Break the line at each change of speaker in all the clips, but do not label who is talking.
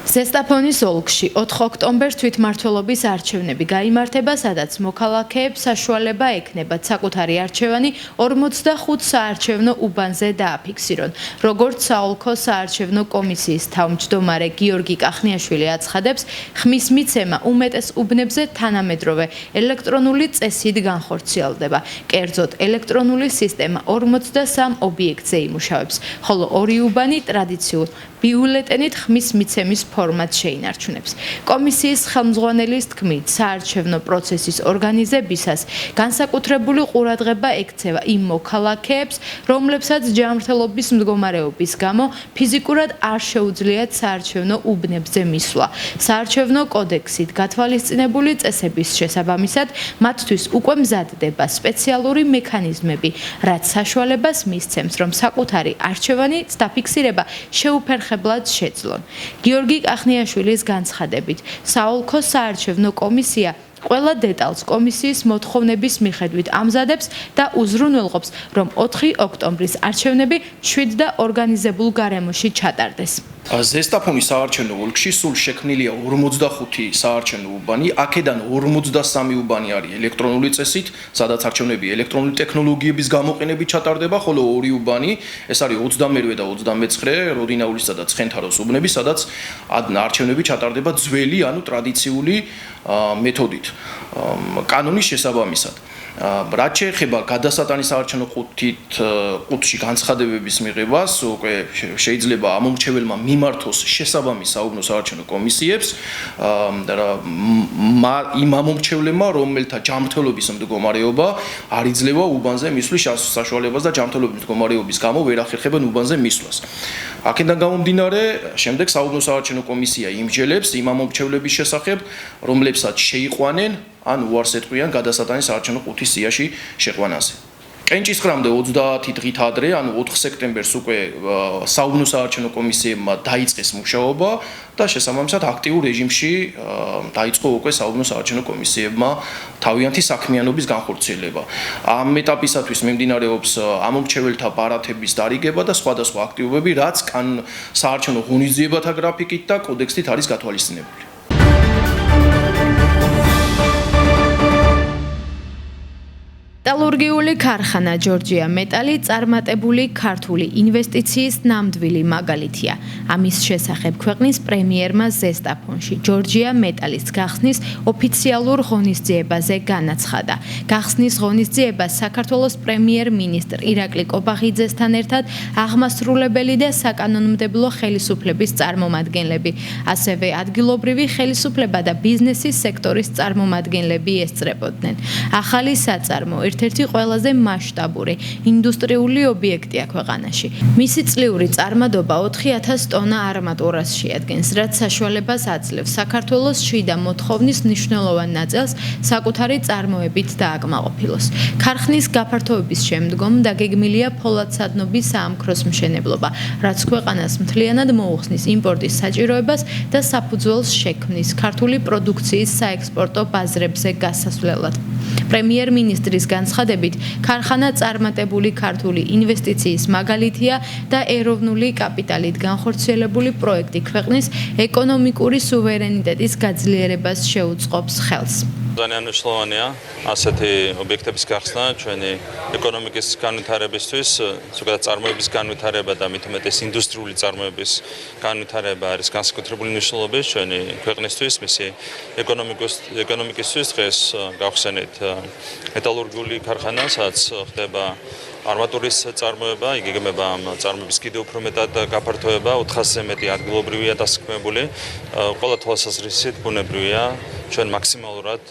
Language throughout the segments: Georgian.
ზესტაფონის ოლქში 4 ოქტომბერს თვითმმართველობის არჩევნები გაიმართება, სადაც მოქალაქეებს საშუალება ექნებათ საკუთარი არჩევანი 45 საარჩევნო უბანზე დააფიქსირონ. როგორც საოლქო საარჩევნო კომისიის თავმჯდომარე გიორგი კახნიაშვილი აცხადებს, ხმის მიცემა უმეტეს უბნებზე თანამედროვე ელექტრონული წესით განხორციელდება. კერძოდ, ელექტრონული სისტემა 43 ობიექტზე იმუშავებს, ხოლო 2 უბანი ტრადიციულ ბიულეტენით ხმის მიცემის ფორმატს შეინარჩუნებს. კომისიის ხელმძღვანელის თქმით, საარჩევნო პროცესის ორგანიზებისას განსაკუთრებული ყურადღება ექცევა იმ მოქალაქეებს, რომლებსაც ჯანმრთელობის მდგომარეობის გამო ფიზიკურად არ შეუძლიათ საარჩევნო უბნებზე მისვლა. საარჩევნო კოდექსით გათვალისწინებული წესების შესაბამისად, მათთვის უკვე მზადდება სპეციალური მექანიზმები, რაც საშუალებას მისცემს, რომ საკუთარი არჩევანი დაფიქსირება შეუფერხებლად შეძლონ. გიორგი კახნიაშვილის განცხადებით, საოლქო საარჩევნო კომისია ყველა დეტალს კომისიის მოთხოვნების მიხედვით ამზადებს და უზრუნველყოფს, რომ 4 ოქტომბრის არჩევნები შვიდ და ორგანიზებულ გარემოში ჩატარდეს.
ზესტაფონის საარჩევნო ოლქში სულ შექმნილია 45 საარჩევნო უბანი, აქედან 43 უბანი არის ელექტრონული წესით, სადაც არჩევნები ელექტრონული ტექნოლოგიების გამოყენებით ჩატარდება, ხოლო 2 უბანი, ეს არის 28 და 29 როდინაულისა და ცხენთაროს უბნები, სადაც არჩევნები ჩატარდება ძველი, ანუ ტრადიციული მეთოდით, კანონის შესაბამისად. რაც შეეხება გადასატანის საარჩევნო ყუთში განცხადებების მიღებას, უკვე შეიძლება ამომრჩეველმა მიმართოს შესაბამის საუბნო საარჩევნო კომისიებს იმ ამომრჩევლებმა, რომელთა ჯანმრთელობის მდგომარეობა არ იძლევა უბანზე მისვლის საშუალებას და ჯანმრთელობის მდგომარეობის გამო ვერ ახერხებენ უბანზე მისვლას. აქედან გამომდინარე, შემდეგ საუბნო საარჩევნო კომისია იმსჯელებს იმ ამომრჩევლების შესახებ, რომლებსაც შეიყვანენ ან უარს ეთქვიან გადასატანის საარჩევნო ყუთის სიაში შეყვანაზე. კენჭისყრამდე 30 დღით ადრე, ანუ 4 სექტემბერს უკვე საუბნო საარჩევნო კომისიებმა დაიწყეს მუშაობა და შესაბამისად აქტიურ რეჟიმში დაიწყო უკვე საუბნო საარჩევნო კომისიებმა თავიანთი საქმიანობის განხორციელება. ამ ეტაპისათვის მიმდინარეობს ამომრჩეველთა პარათების დარიგება და სხვადასხვა აქტივობები, რაც საარჩევნო ღონისძიებათა გრაფიკით და კოდექსით არის გათვალისწინებული.
მეტალურგიული ქარხანა ჯორჯია მეტალი წარმატებული ქართული ინვესტიციის ნამდვილი მაგალითია. ამის შესახებ ქვეყნის პრემიერმა ზესტაფონში ჯორჯია მეტალის გახსნის ოფიციალურ ღონისძიებაზე განაცხადა. გახსნის ღონისძიებას საქართველოს პრემიერ-მინისტრ ირაკლი კობახიძესთან ერთად აღმასრულებელი და საკანონმდებლო ხელისუფლების წარმომადგენლები, ასევე ადგილობრივი ხელისუფლება და ბიზნესის სექტორის წარმომადგენლები ესწრებოდნენ. ახალი საწარმო ერთ-ერთი ყველაზე მასშტაბური ინდუსტრიული ობიექტია ქვეყანაში. მისი წლიური წარმადობა 4000 ტონა არმატურას შეადგენს, რაც საშუალებას აძლევს საქართველოს შიდა მოთხოვნის მნიშვნელოვან ნაწილს საკუთარი წარმოებით დააკმაყოფილოს. ქარხნის გაფართოების შემდგომ დაგეგმილია ფოლადსადნობის საამქროს მშენებლობა, რაც ქვეყანას მთლიანად მოუხსნის იმპორტის საჭიროებას და საფუძველს შექმნის ქართული პროდუქციის საექსპორტო ბაზრებზე გასასვლელად. პრემიერ-მინისტრის განცხადებით, ქარხანა წარმატებული ქართული ინვესტიციის მაგალითია და ეროვნული კაპიტალით განხორციელებული პროექტი ქვეყნის ეკონომიკური სუვერენიტეტის გაძლიერებას შეუწყობს ხელს.
ძალიან მნიშვნელოვანია ასეთი ობიექტების გახსნა ჩვენი ეკონომიკის განვითარებისთვის, ზოგადად წარმოების განვითარება და მით უმეტეს ინდუსტრიული წარმოების განვითარება არის განსაკუთრებული მნიშვნელობის ჩვენი ქვეყნისთვის, მისი ეკონომიკისთვის. დღეს გავხსენით მეტალურგიული ქარხანა, სადაც ხდება არმატურის წარმოება, იგეგმება ამ წარმოების კიდევ უფრო მეტად გაფართოება, 400-ზე მეტი ადგილობრივია დასაქმებული, ყველა თვალსაზრისით ბუნებრივია ჩვენ მაქსიმალურად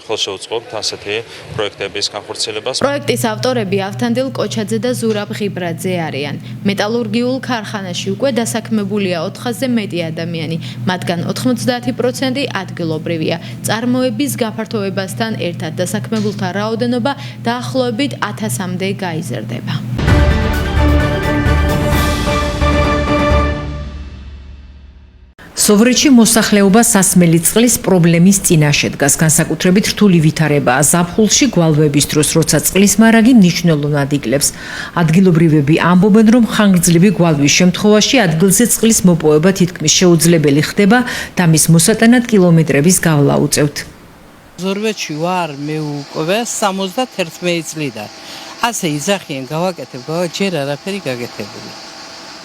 ხელშეუწყობთ ასეთი პროექტების განხორციელებას.
პროექტის ავტორები ავთანდილ კოჩაძე და ზურაბ ღიბრაძე არიან. მეტალურგიულ ქარხანაში უკვე დასაქმებულია 400-ზე მეტი ადამიანი, მათგან 90% ადგილობრივია. წარმოების გაფართოებასთან ერთად დასაქმებულთა რაოდენობა დაახლოებით 1000-მდე გაიზრდება.
სოვრეთში მოსახლეობა სასმელი წყლის პრობლემის წინაშე დგას, განსაკუთრებით რთული ვითარებაა ზაფხულში გვალვების დროს, როცა წყლის მარაგი მნიშვნელოვნად იკლებს. ადგილობრივები ამბობენ, რომ ხანგრძლივი გვალვის შემთხვევაში ადგილზე წყლის მოპოვება თითქმის შეუძლებელი ხდება და მის მოსატანად კილომეტრების გავლა უწევთ.
ზორვეთში ვარ მე უკვე 71 წლიდან. ასე იძახიან გავაკეთებ, ჯერ არაფერი გაკეთებული.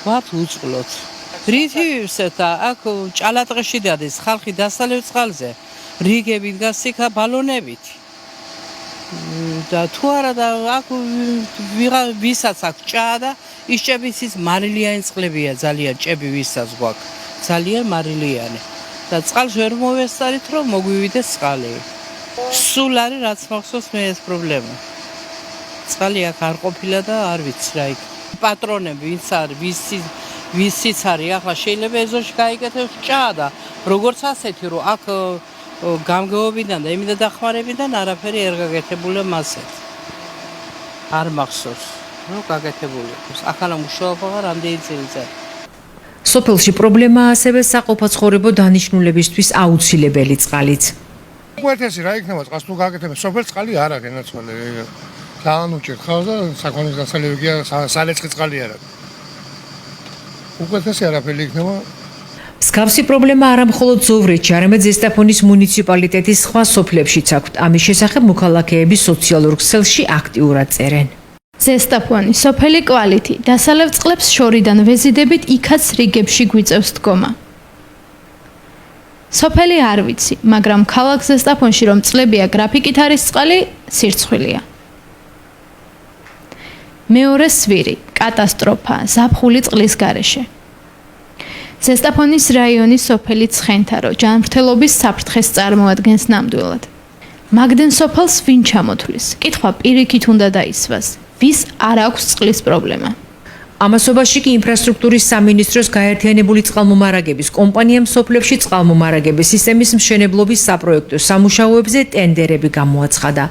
ვარ უწყლოთ. რითივსეთა აქ ჭალატყეში დადეს ხალხი დასალევ წყალზე რიგები დგას იქა ბალონებით და თუ არა და აქ ვისაც აქ ჭა და ის ჭების ის მარილიანი წყლებია ძალიან ჭები ვისაც გვაქვს ძალიან მარილიანი და წყალს ვერ მოვესწარით რომ მოგვივიდეს წყალი სულ არის რაც მახსოვს მე ეს პრობლემა წყალი აქ არ ყოფილა და არ ვიცი რა იქ პატრონები ვინც არის ვისიც არის ახლა შეიძლება ეზოში გაიგეთოს ჭა და როგორც ასეთი რომ აქ გამგეობიდან და იმიდა დახმარებიდან არაფერი არ გაკეთებულა მასეთ არ მახსოვს რომ გაკეთებული იყოს ახლა მუშაობა რამდენი წელიწადი
სოფელში პრობლემაა ასევე საყოფაცხოვრებო დანიშნულებისთვის აუცილებელი წყალიც
უერთესი რა იქნება წყალს თუ გაკეთებენ სოფელ წყალი არ აქვს ენაცვალე ძალიან უჭირთ ხავს და საქონლის გასალებია სალეცხი წყალი არ აქვს უყურეთესი არაფერი იქნება. მსგავსი პრობლემა არა მხოლოდ ზოვრეთში, არამედ ზესტაფონის მუნიციპალიტეტის სხვა სოფლებშიც აქვთ. ამის შესახებ მოქალაქეები სოციალურ ქსელში აქტიურად წერენ.
ზესტაფონი სოფელი კვალითი დასალევ წყლებს შორიდან ვეზიდებით იქაც რიგებში გვიწევს დგომა. სოფელი არ ვიცი, მაგრამ ქალაქ ზესტაფონში რომ წყლებია გრაფიკით არის წყალი, სირცხვილია. მეორე სვირი, კატასტროფა, ზაფხული წყლის გარეშე. ზესტაფონის რაიონის სოფელი ცხენთარო ჯანმრთელობის საფრთხეს წარმოადგენს ნამდვილად. მაგდენ სოფელს ვინ ჩამოთვლის? კითხვა პირიქით უნდა დაისვას. ვის არ აქვს წყლის პრობლემა?
ამასობაში კი ინფრასტრუქტურის სამინისტროს გაერთიანებული წყალმომარაგების კომპანიამ სოფლებში წყალმომარაგების სისტემის მშენებლობის საპროექტო სამუშაოებზე ტენდერები გამოაცხადა,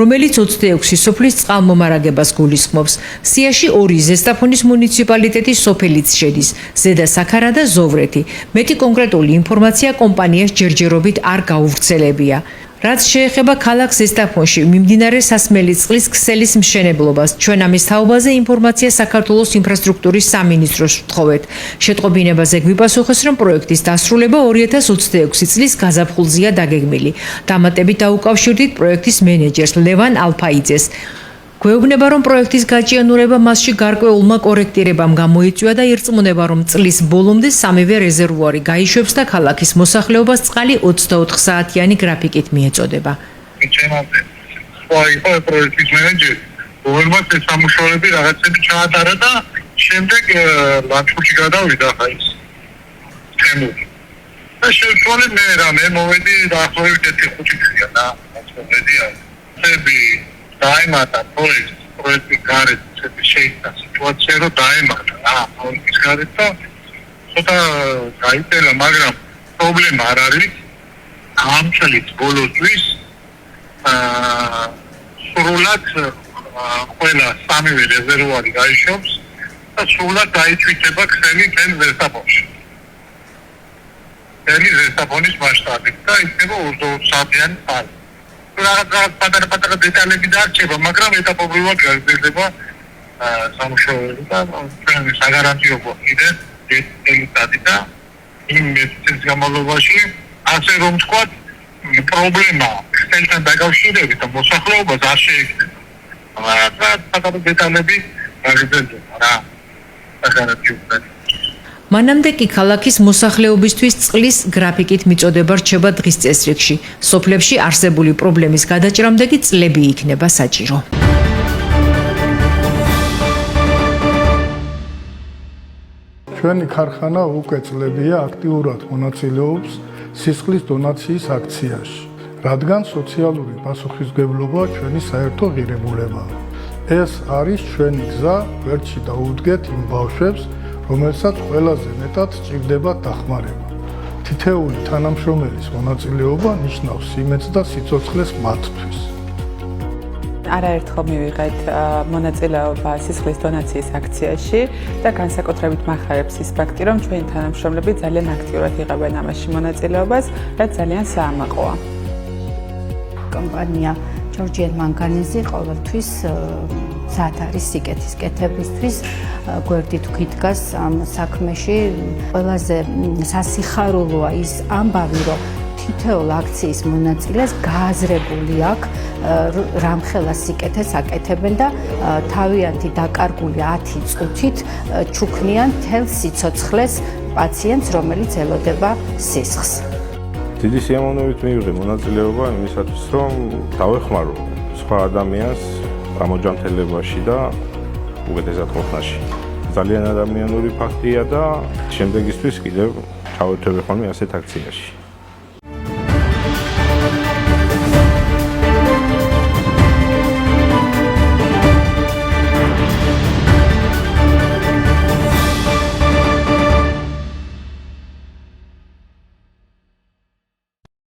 რომელიც 26 სოფლის წყალმომარაგებას გულისხმობს. სიაში 2 ზესტაფონის მუნიციპალიტეტის სოფელიც შედის, ზედა საქარა და ზოვრეთი. მეტი კონკრეტული ინფორმაცია კომპანიას ჯერჯერობით არ გაუვრცელებია. რაც შეეხება ქალაქ ზესტაფონში მიმდინარე სასმელი წყლის ქსელის მშენებლობას, ჩვენ ამის თაობაზე ინფორმაცია საქართველოს ინფრასტრუქტურის სამინისტროს ვთხოვეთ. შეტყობინებაზე გვიპასუხეს, რომ პროექტის დასრულება 2026 წლის გაზაფხულზეა დაგეგმილი. დამატებით დაუკავშირდით პროექტის მენეჯერს ლევან ალფაიძეს. გვეუბნება, რომ პროექტის გაჭიანურება მასში გარკვეულმა კორექტირებამ გამოიწვია და ირწმუნება, რომ წლის ბოლომდე სამივე რეზერვუარი გაიშვებს და ქალაქის მოსახლეობას წყალი 24 საათიანი გრაფიკით მიეწოდება.
ჩემამდე სხვა პროექტის მენეჯერი, რომელმაც ეს სამუშაოები რაღაცები ჩაატარა და შემდეგ ლანჩხუთში გადავიდა ხა ის თემური. და შევცვალე მე რამე მოვედი დაახლოებით 1-5 წელია და მოვედი წები დაემატა პროექტი გარეთ შეიძლება სიტუაცია რომ დაემატა პროექტის გარეთ და ცოტა გაიწელა მაგრამ პრობლემა არ არის ამ წლის ბოლოსთვის სრულად ყველა სამივე რეზერვუარი გაიშვებს და სრულად დაიწვიტება ქსელი თელ ზესტაფონში ელი ზესტაფონის მასშტაბით და იქნება 24 საათიანი წყალი რაღაც პატარა დეტალები დარჩება, მაგრამ ეტაპობრივად გაგრძელდება სამუშაოები და ჩვენი საგარანტიო კიდე დეტალები და იმ წელს განმავლობაში ასე რომ ვთქვათ, პრობლემა ხსენთან დაკავშირებით და მოსახლეობას არ შეექმნება. მაგრამ პატარა დეტალები გაგრძელდება რა. საგარანტიო
მანამდე კი ქალაქის მოსახლეობისთვის წყლის გრაფიკით მიწოდება რჩება დღის წესრიგში. სოფლებში არსებული პრობლემის გადაჭრამდე კი წლები იქნება საჭირო.
ჩვენი ქარხანა უკვე წლებია აქტიურად მონაწილეობს სისხლის დონაციის აქციაში, რადგან სოციალური პასუხისმგებლობა ჩვენი საერთო ღირებულებაა. ეს არის ჩვენი გზა ვერტში დაუდგეთ იმ ბავშვებს, რომელსაც ყველაზე მეტად სჭირდება დახმარება. თითეული თანამშრომელის მონაწილეობა ნიშნავს იმედს და სიცოცხლეს მათთვის.
არაერთხელ მივიღეთ მონაწილეობა სისხლის დონაციის აქციაში და განსაკუთრებით მახარებს ის ფაქტი, რომ ჩვენი თანამშრომლები ძალიან აქტიურად იღებენ ამაში მონაწილეობას, რაც ძალიან საამაყოა.
კომპანია ჯორჯიან მანგანეზი ყოველთვის სად არის სიკეთის კეთებისთვის გვერდით გვიდგას ამ საქმეში. ყველაზე სასიხარულოა ის ამბავი, რომ თითოეულ აქციის მონაწილეს გააზრებული აქვს რამხელა სიკეთეს აკეთებენ და თავიანთი დაკარგული 10 წუთით ჩუქნიან თელ სიცოცხლეს პაციენტს, რომელიც ელოდება სისხლს.
დიდი სიამოვნებით მივიღე მონაწილეობა იმისათვის, რომ დავეხმარო სხვა ადამიანს გამოჯანმრთელებაში და უკეთესად ყოფნაში. ძალიან ადამიანური ფაქტია და შემდეგისთვის კიდევ ჩავერთვები ხოლმე ასეთ აქციაში.